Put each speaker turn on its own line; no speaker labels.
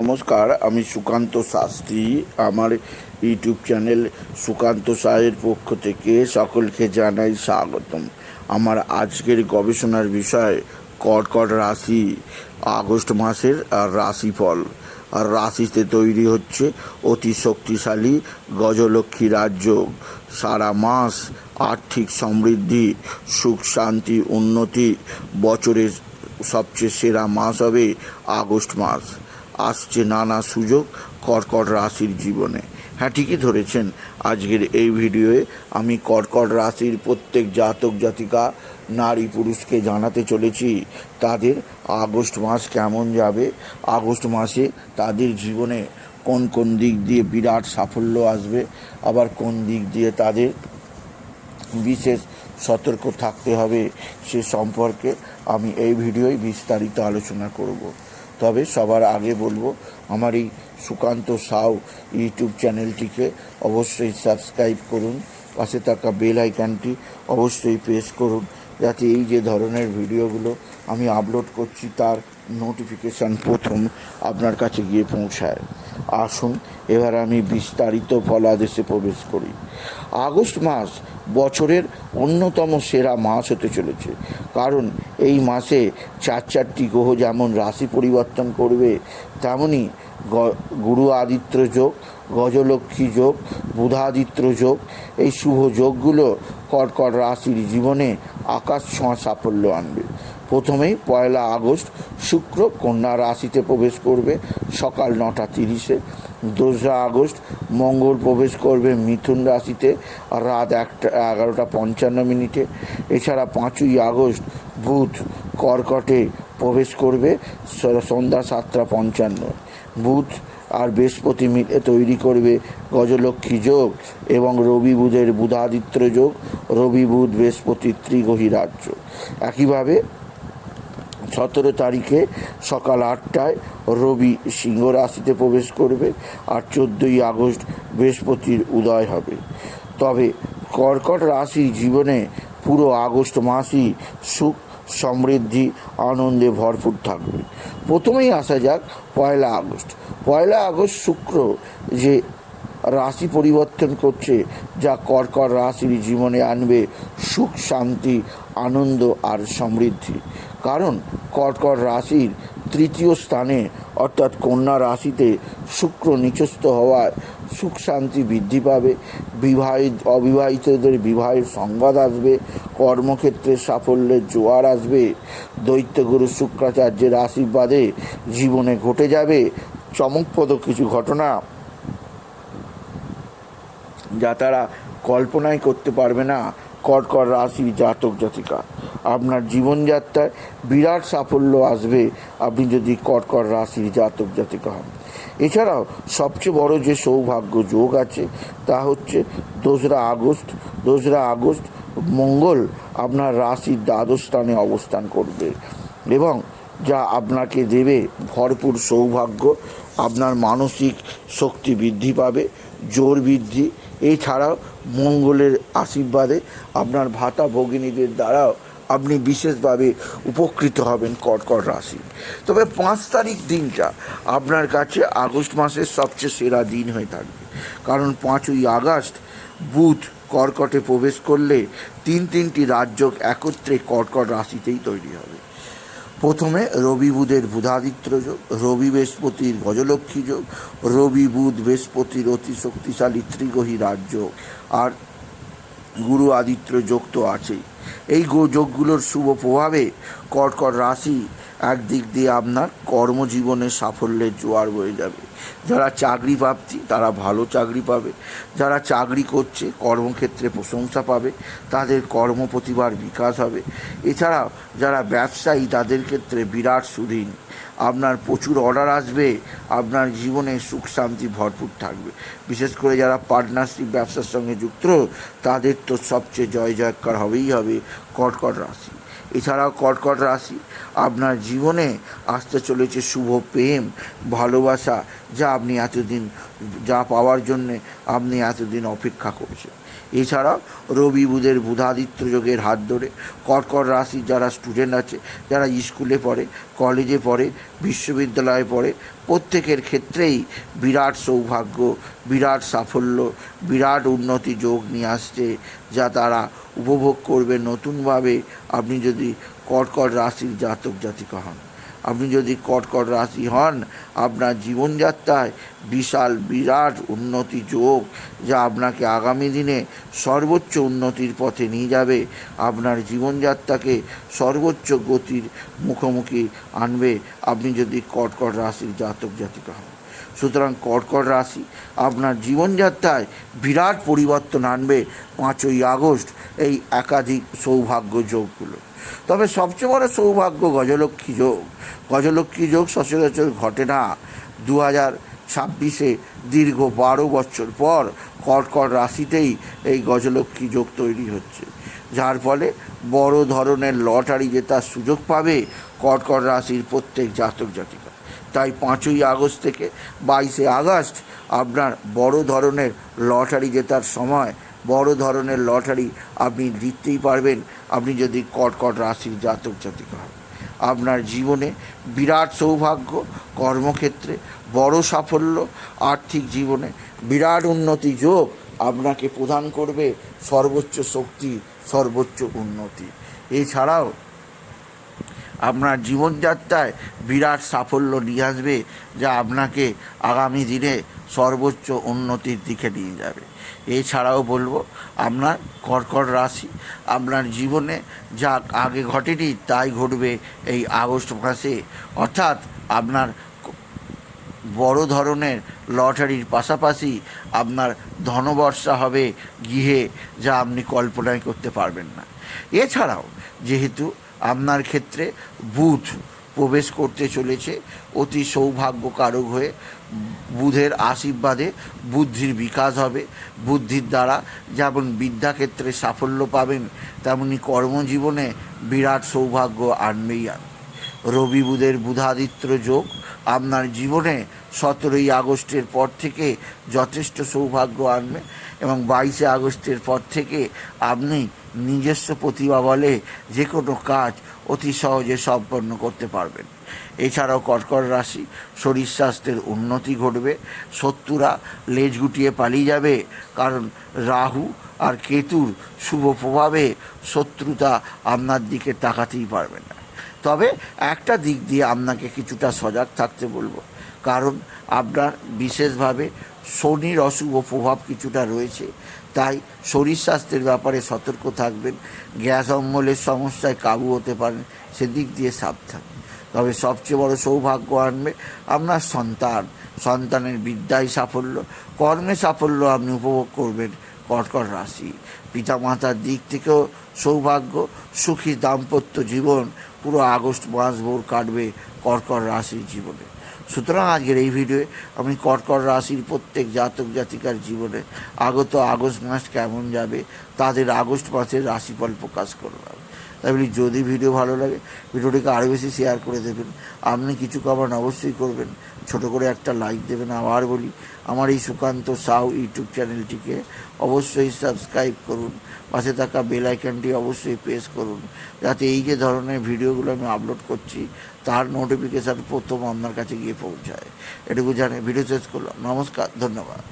নমস্কার, আমি সুকান্ত শাস্ত্রী। আমার ইউটিউব চ্যানেল সুকান্ত সাহের পক্ষ থেকে সকলকে জানাই স্বাগতম। আমার আজকের গবেষণার বিষয় কর্কট রাশি, আগস্ট মাসের রাশিফল। আর রাশিতে তৈরি হচ্ছে অতি শক্তিশালী গজলক্ষ্মী রাজযোগ। সারা মাস আর্থিক সমৃদ্ধি, সুখ শান্তি, উন্নতি। বছরের সবচেয়ে সেরা মাস হবে আগস্ট মাস। আসছে নানা সুযোগ কর্কট রাশির জীবনে। হ্যাঁ, ঠিকই ধরেছেন। আজকের এই ভিডিওয়ে আমি কর্কট রাশির প্রত্যেক জাতক জাতিকা, নারী পুরুষকে জানাতে চলেছি তাদের আগস্ট মাস কেমন যাবে, আগস্ট মাসে তাদের জীবনে কোন কোন দিক দিয়ে বিরাট সাফল্য আসবে, আবার কোন দিক দিয়ে তাদের বিশেষ সতর্ক থাকতে হবে, সে সম্পর্কে আমি এই ভিডিওয় বিস্তারিত আলোচনা করব। তবে সবার আগে বলবো, আমার এই সুকান্ত সাউ ইউটিউব চ্যানেলটিকে অবশ্যই সাবস্ক্রাইব করুন, পাশে থাকা বেল আইকনটি অবশ্যই প্রেস করুন, যাতে এই যে ধরনের ভিডিওগুলো আমি আপলোড করছি তার নোটিফিকেশান প্রথম আপনার কাছে গিয়ে পৌঁছায়। আসুন এবার আমি বিস্তারিত ফলাদেশে প্রবেশ করি। আগস্ট মাস বছরের অন্যতম সেরা মাস হতে চলেছে, কারণ এই মাসে চারটি গ্রহ যেমন রাশি পরিবর্তন করবে, তেমনি গুরু আদিত্য যোগ, গজলক্ষ্মী যোগ, বুধাদিত্য যোগ, এই শুভ যোগগুলো কর্কট রাশির জীবনে আকাশ ছোঁয়া সাফল্য আনবে। প্রথমেই 1 আগস্ট শুক্র কন্যা রাশিতে প্রবেশ করবে সকাল 9:30-এ। 2 আগস্ট মঙ্গল প্রবেশ করবে মিথুন রাশিতে রাত 11:55। এছাড়া 5 আগস্ট বুধ কর্কটে প্রবেশ করবে সন্ধ্যা 7:55। বুধ আর বৃহস্পতি মিলে তৈরি করবে গজলক্ষ্মী যোগ এবং রবি বুধের বুধাদিত্য যোগ, রবি বুধ বৃহস্পতির ত্রিগ্রহী রাজ্য। একইভাবে 17 তারিখে সকাল 8টায় রবি সিংহ রাশিতে প্রবেশ করবে, আর 14 আগস্ট বৃহস্পতির উদয় হবে। তবে কর্কট রাশির জীবনে পুরো আগস্ট মাসই সুখ সমৃদ্ধি আনন্দে ভরপুর থাকবে। প্রথমেই আসা যাক 1 আগস্ট। 1 আগস্ট শুক্র যে রাশি পরিবর্তন করছে, যা কর্কট রাশির জীবনে আনবে সুখ শান্তি আনন্দ আর সমৃদ্ধি। কারণ কর্কট রাশির 3য় স্থানে অর্থাৎ কন্যা রাশিতে শুক্র নিচস্থ হওয়ায় সুখ শান্তি বৃদ্ধি পাবে, অবিবাহিতদের বিবাহের সংবাদ আসবে, কর্মক্ষেত্রে সাফল্যের জোয়ার আসবে। দৈত্যগুরু শুক্রাচার্যের আশীর্বাদে জীবনে ঘটে যাবে চমকপ্রদ কিছু ঘটনা, যা তারা কল্পনাই করতে পারবে না। কর্কট রাশির জাতক জাতিকা, আপনার জীবনযাত্রায় বিরাট সাফল্য আসবে আপনি যদি কর্কট রাশির জাতক জাতিকা হন। এছাড়াও সবচেয়ে বড় যে সৌভাগ্য যোগ আছে তা হচ্ছে 2 আগস্ট মঙ্গল আপনার রাশির দ্বাদশ স্থানে অবস্থান করবে, এবং যা আপনাকে দেবে ভরপুর সৌভাগ্য। আপনার মানসিক শক্তি বৃদ্ধি পাবে, জোর বৃদ্ধি। এছাড়াও মঙ্গলের আশীর্বাদে আপনার ভাতা ভগিনীদের দ্বারাও আপনি বিশেষভাবে উপকৃত হবেন কর্কট রাশি। তবে 5 তারিখ দিনটা আপনার কাছে আগস্ট মাসের সবচেয়ে সেরা দিন হয়ে থাকবে, কারণ 5 আগস্ট বুধ কর্কটে প্রবেশ করলে তিনটি রাজযোগ একত্রে কর্কট রাশিতেই তৈরি হবে। প্রথমে রবি বুধের বুধাদিত্য যোগ, রবি বৃহস্পতির গজলক্ষ্মী যোগ, রবি বুধ বৃহস্পতির অতি শক্তিশালী ত্রিগ্রহী রাজযোগ, আর গুরু আদিত্য যোগ তো আছেই। এই যোগগুলোর শুভ প্রভাবে কর্কট রাশি একদিক দিয়ে আপনার কর্মজীবনে সাফল্যের জোয়ার বয়ে যাবে। যারা চাকরি প্রার্থী তারা ভালো চাকরি পাবে, যারা চাকরি করছে কর্মক্ষেত্রে প্রশংসা পাবে, তাদের কর্মপ্রতিভার বিকাশ হবে। এছাড়াও যারা ব্যবসায়ী তাদের ক্ষেত্রে বিরাট সুদিন, আপনার প্রচুর অর্ডার আসবে, আপনার জীবনে সুখ শান্তি ভরপুর থাকবে। বিশেষ করে যারা পার্টনারশিপ ব্যবসার সঙ্গে যুক্ত তাদের তো সবচেয়ে জয় জয়কার হবেই হবে কর্কট রাশি। এছাড়াও কর্কট রাশি আপনার জীবনে আসতে চলেছে শুভ প্রেম ভালোবাসা, যা আপনি এতদিন যা পাওয়ার জন্যে আপনি এতদিন অপেক্ষা করছেন। এছাড়াও রবি বুধের বুধাদিত্য যোগের হাত ধরে কর্কট রাশির যারা স্টুডেন্ট আছে, যারা স্কুলে পড়ে, কলেজে পড়ে, বিশ্ববিদ্যালয়ে পড়ে, প্রত্যেকের ক্ষেত্রেই বিরাট সৌভাগ্য, বিরাট সাফল্য, বিরাট উন্নতি যোগ নিয়ে আসছে, যা তারা উপভোগ করবে নতুনভাবে। আপনি যদি কর্কট রাশির জাতক জাতিকা হন, আপনি যদি কর্কট রাশি হন, আপনার জীবনযাত্রায় বিশাল বিরাট উন্নতি যোগ, যা আপনাকে আগামী দিনে সর্বোচ্চ উন্নতির পথে নিয়ে যাবে, আপনার জীবনযাত্রাকে সর্বোচ্চ গতির মুখোমুখি আনবে, আপনি যদি কর্কট রাশির জাতক জাতিকা হন। সুতরাং কর্কট রাশি আপনার জীবনযাত্রায় বিরাট পরিবর্তন আনবে 5ই আগস্ট এই একাধিক সৌভাগ্য যোগগুলো। তবে সবচেয়ে বড় সৌভাগ্য গজলক্ষ্মী যোগ। গজলক্ষ্মী যোগ সচরাচর ঘটে না। 2026-এ দীর্ঘ 12 বছর পর কর্কট রাশিতেই এই গজলক্ষ্মী যোগ তৈরি হচ্ছে, যার ফলে বড় ধরনের লটারি জেতার সুযোগ পাবে কর্কট রাশির প্রত্যেক জাতক জাতিকা। তাই 5ই আগস্ট থেকে 22শে আগস্ট আপনার বড় ধরনের লটারি জেতার সময়। বড় ধরনের লটারি আপনি জিততেই পারবেন আপনি যদি কর্কট রাশির জাতক জাতিকা হন। আপনার জীবনে বিরাট সৌভাগ্য, কর্মক্ষেত্রে বড় সাফল্য, আর্থিক জীবনে বিরাট উন্নতি যোগ আপনাকে প্রদান করবে সর্বোচ্চ শক্তি, সর্বোচ্চ উন্নতি। এছাড়াও আপনার জীবনযাত্রায় বিরাট সাফল্য নিয়ে আসবে, যা আপনাকে আগামী দিনে সর্বোচ্চ উন্নতির দিকে নিয়ে যাবে। এছাড়াও বলবো, আপনার কর্কট রাশি আপনার জীবনে যা আগে ঘটেনি তাই ঘটবে এই আগস্ট মাসে। অর্থাৎ আপনার বড় ধরনের লটারির পাশাপাশি আপনার ধনবর্ষা হবে গৃহে, যা আপনি কল্পনাই করতে পারবেন না। এছাড়াও যেহেতু আপনার ক্ষেত্রে বুধ প্রবেশ করতে চলেছে অতি সৌভাগ্যকারক হয়ে, বুধের আশীর্বাদে বুদ্ধির বিকাশ হবে। বুদ্ধির দ্বারা যেমন বিদ্যাক্ষেত্রে সাফল্য পাবেন, তেমনি কর্মজীবনে বিরাট সৌভাগ্য আনবেই আনবে। রবি বুধের বুধাদিত্য যোগ আপনার জীবনে 17ই আগস্টের পর থেকে যথেষ্ট সৌভাগ্য আনবে এবং 22শে আগস্টের পর থেকে আপনি নিজস্ব প্রতিভা বলে যে কোনো কাজ অতি সহজে সম্পন্ন করতে পারবেন। এছাড়াও কর্কট রাশি শরীর স্বাস্থ্যের উন্নতি ঘটবে, শত্রুরা লেজ গুটিয়ে পালিয়ে যাবে, কারণ রাহু আর কেতুর শুভ প্রভাবে শত্রুতা আপনার দিকে তাকাতেই পারবে না। তবে একটা দিক দিয়ে আপনাকে কিছুটা সজাগ থাকতে বলবো, কারণ আপনার বিশেষভাবে শনির অশুভ প্রভাব কিছুটা রয়েছে, তাই শরীর স্বাস্থ্যের ব্যাপারে সতর্ক থাকবেন। গ্যাস অম্বলের সমস্যায় কাবু হতে পারেন, সেদিক দিয়ে সাবধান। তবে সবচেয়ে বড় সৌভাগ্য আনবে আপনার সন্তানের বিদ্যায় সাফল্য, কর্মে সাফল্য আপনি উপভোগ করবেন কর্কট রাশি। পিতামাতার দিক থেকেও সৌভাগ্য, সুখী দাম্পত্য জীবন পুরো আগস্ট মাস ভোর কাটবে কর্কট রাশির জীবনে। সুতরাং আজকের এই ভিডিওয়ে আমি কর্কট রাশির প্রত্যেক জাতক জাতিকার জীবনে আগত আগস্ট মাস কেমন যাবে তাদের আগস্ট মাসের রাশিফল প্রকাশ করলাম। তাই বলি, যদি ভিডিও ভালো লাগে ভিডিওটিকে আরও বেশি শেয়ার করে দেবেন। আপনি কিছু কমেন্ট অবশ্যই করবেন, ছোট করে একটা লাইক দেবেন। আবার বলি, আমার এই সুকান্ত সাউ ইউটিউব চ্যানেলটিকে অবশ্যই সাবস্ক্রাইব করুন, পাশে থাকা বেল আইকনটি অবশ্যই প্রেস করুন, যাতে এই যে ধরনের ভিডিওগুলো আমি আপলোড করছি তার নোটিফিকেশান প্রথম আপনার কাছে গিয়ে পৌঁছায়। এটুকু জানে ভিডিও শেষ করলাম। নমস্কার, ধন্যবাদ।